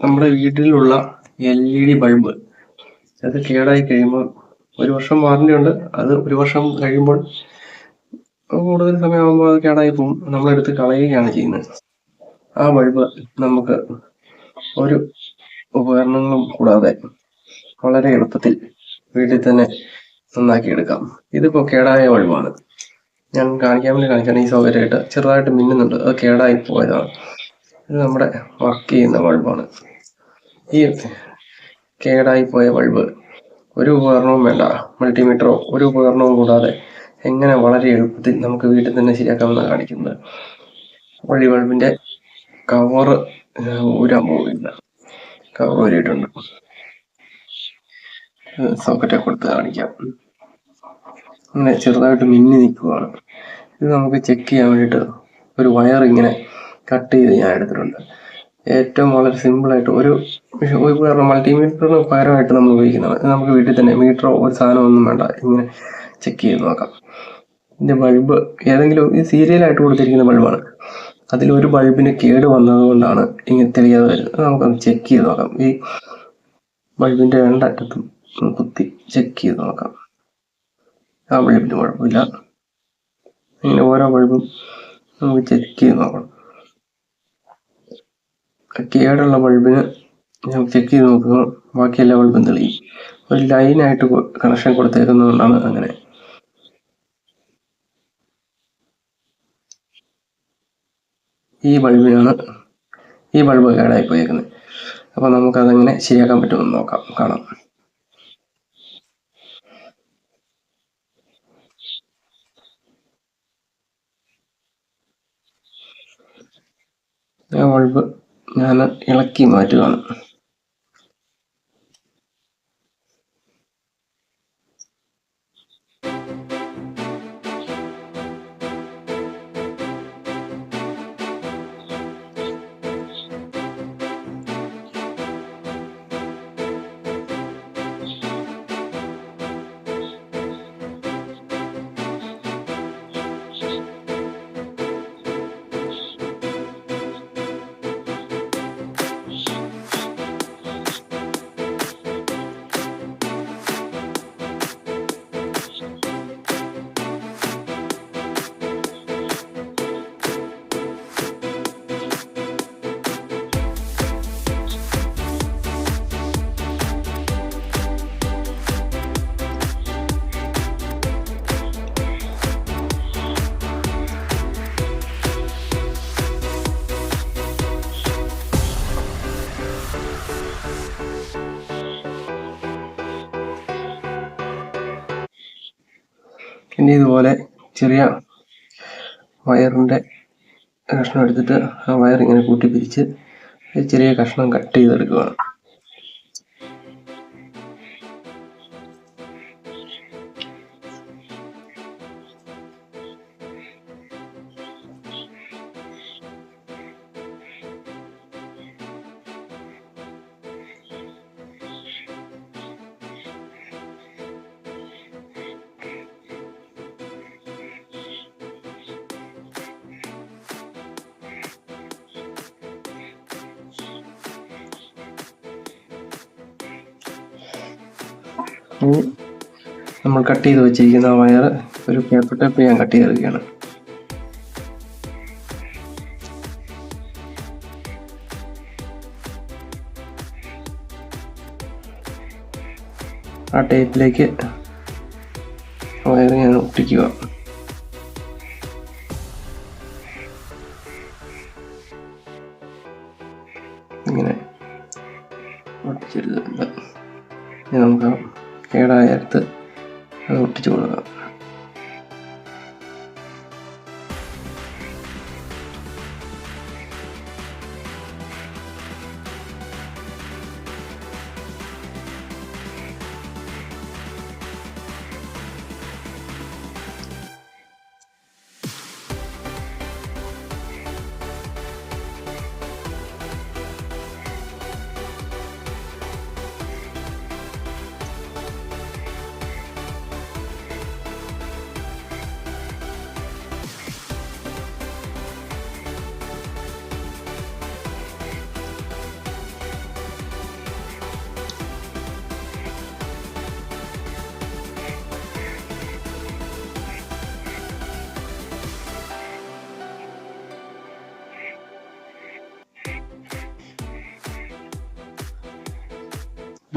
നമ്മുടെ വീട്ടിലുള്ള LED bulb അത് കേടായി കഴിയുമ്പോൾ 1 വർഷം വാറണ്ടി ഉണ്ട്. അത് 1 വർഷം കഴിയുമ്പോൾ കൂടുതൽ സമയമാകുമ്പോൾ അത് കേടായി പോകും. നമ്മളെടുത്ത് കളയുകയാണ് ചെയ്യുന്നത്. ആ ബൾബ് നമുക്ക് ഒരു ഉപകരണങ്ങളും കൂടാതെ വളരെ എളുപ്പത്തിൽ വീട്ടിൽ തന്നെ നന്നാക്കിയെടുക്കാം. ഇതിപ്പോൾ കേടായ ബൾബാണ്. ഞാൻ കാണിക്കാൻ വേണ്ടി കാണിച്ചാണ്. ഈ സൗകര്യമായിട്ട് ചെറുതായിട്ട് മിന്നുന്നുണ്ട്. അത് കേടായി പോയതാണ്. ഇത് നമ്മുടെ വർക്ക് ചെയ്യുന്ന ബൾബാണ്. ഈ കേടായി പോയ ബൾബ് ഒരു ഉപകരണവും വേണ്ട, മൾട്ടിമീറ്ററോ ഒരു ഉപകരണവും കൂടാതെ എങ്ങനെ വളരെ എളുപ്പത്തിൽ നമുക്ക് വീട്ടിൽ തന്നെ ശരിയാക്കാമെന്നാണ് കാണിക്കുന്നത്. ഈ ബൾബിന്റെ കവർ ഊരാൻ പോവില്ല. കവർ ഊരിയിട്ടുണ്ട്. സോക്കറ്റ് കൊടുത്ത് കാണിക്കാം. അങ്ങനെ ചെറുതായിട്ട് മിന്നി നിൽക്കുകയാണ്. ഇത് നമുക്ക് ചെക്ക് ചെയ്യാൻ വേണ്ടിയിട്ട് ഒരു വയർ ഇങ്ങനെ കട്ട് ചെയ്ത് ഞാൻ എടുത്തിട്ടുണ്ട്. ഏറ്റവും വളരെ സിമ്പിളായിട്ട് ഒരു മൾട്ടിമീറ്ററിന് പകരമായിട്ട് നമ്മൾ ഉപയോഗിക്കുന്നതാണ്. നമുക്ക് വീട്ടിൽ തന്നെ മീറ്ററോ ഒരു സാധനമൊന്നും വേണ്ട, ഇങ്ങനെ ചെക്ക് ചെയ്ത് നോക്കാം. ഇതിൻ്റെ ബൾബ് ഏതെങ്കിലും ഈ സീരിയലായിട്ട് കൊടുത്തിരിക്കുന്ന ബൾബാണ്. അതിലൊരു ബൾബിന് കേട് വന്നതുകൊണ്ടാണ് ഇങ്ങനെ തെളിയാതെ വരുന്നത്. നമുക്കൊന്ന് ചെക്ക് ചെയ്ത് നോക്കാം. ഈ ബൾബിൻ്റെ രണ്ടറ്റത്തും കുത്തി ചെക്ക് ചെയ്ത് നോക്കാം. ആ ബൾബിന് കുഴപ്പമില്ല. ഇങ്ങനെ ഓരോ ബൾബും നമുക്ക് ചെക്ക് ചെയ്ത് നോക്കണം. കേടുള്ള ബൾബിന് ചെക്ക് ചെയ്ത് നോക്കുമ്പോൾ ബാക്കി എല്ലാ ബൾബും തെളിയും. ഒരു ലൈനായിട്ട് കണക്ഷൻ കൊടുത്തേക്കുന്നതുകൊണ്ടാണ് അങ്ങനെ. ഈ ബൾബ് കേടായി പോയേക്കുന്നത്. അപ്പോൾ നമുക്കതെങ്ങനെ ശരിയാക്കാൻ പറ്റുമെന്ന് നോക്കാം, കാണാം. ആ ബൾബ് ഞാൻ ഇളക്കി മാറ്റുകയാണ്. ഇനി ഇതുപോലെ ചെറിയ വയറിൻ്റെ കഷ്ണം എടുത്തിട്ട് ആ വയർ ഇങ്ങനെ കൂട്ടിപ്പിരിച്ച് ചെറിയ കഷ്ണം കട്ട് ചെയ്തെടുക്കുകയാണ്. നമ്മൾ കട്ട് ചെയ്ത് വെച്ചിരിക്കുന്ന വയർ ഒരു പേപ്പർ ടേപ്പ് ഞാൻ കട്ട് ചെയ്തെടുക്കുകയാണ്. ആ ടേപ്പിലേക്ക് വയർ ഞാൻ ഒട്ടിക്കുക. ഇങ്ങനെ ഒട്ടിച്ചെടുത്തിട്ടുണ്ട്. ഇനി നമുക്ക് കേടായ അടുത്ത് അത് ഒട്ടിച്ചു കൊടുക്കാം.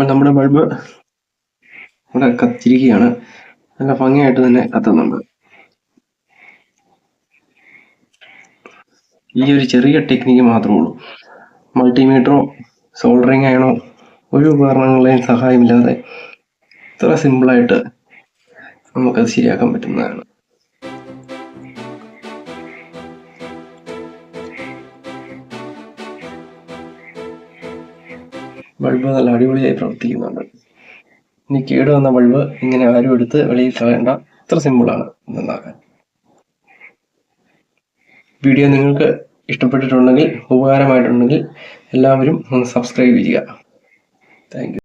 അപ്പോൾ നമ്മുടെ ബൾബ് ഇവിടെ കത്തിരിക്കുകയാണ്. നല്ല ഭംഗിയായിട്ട് തന്നെ കത്തുന്നുണ്ട്. ഈ ഒരു ചെറിയ ടെക്നിക്ക് മാത്രമേ ഉള്ളൂ. മൾട്ടിമീറ്ററോ സോൾഡറിങ് അയണോ ഒരു ഉപകരണങ്ങളുടെയും സഹായമില്ലാതെ ഇത്ര സിമ്പിളായിട്ട് നമുക്കത് ശരിയാക്കാൻ പറ്റുന്നതാണ്. ബൾബ് നല്ല അടിപൊളിയായി പ്രവർത്തിക്കുന്നുണ്ട്. ഇനി കേടുവന്ന ബൾബ് ഇങ്ങനെ ആരും എടുത്ത് വെളിയിൽ കളയണ്ട. ഇത്ര സിമ്പിളാണ് നന്നാക്കാൻ. വീഡിയോ നിങ്ങൾക്ക് ഇഷ്ടപ്പെട്ടിട്ടുണ്ടെങ്കിൽ, ഉപകാരമായിട്ടുണ്ടെങ്കിൽ എല്ലാവരും ഒന്ന് സബ്സ്ക്രൈബ് ചെയ്യുക. Thank you.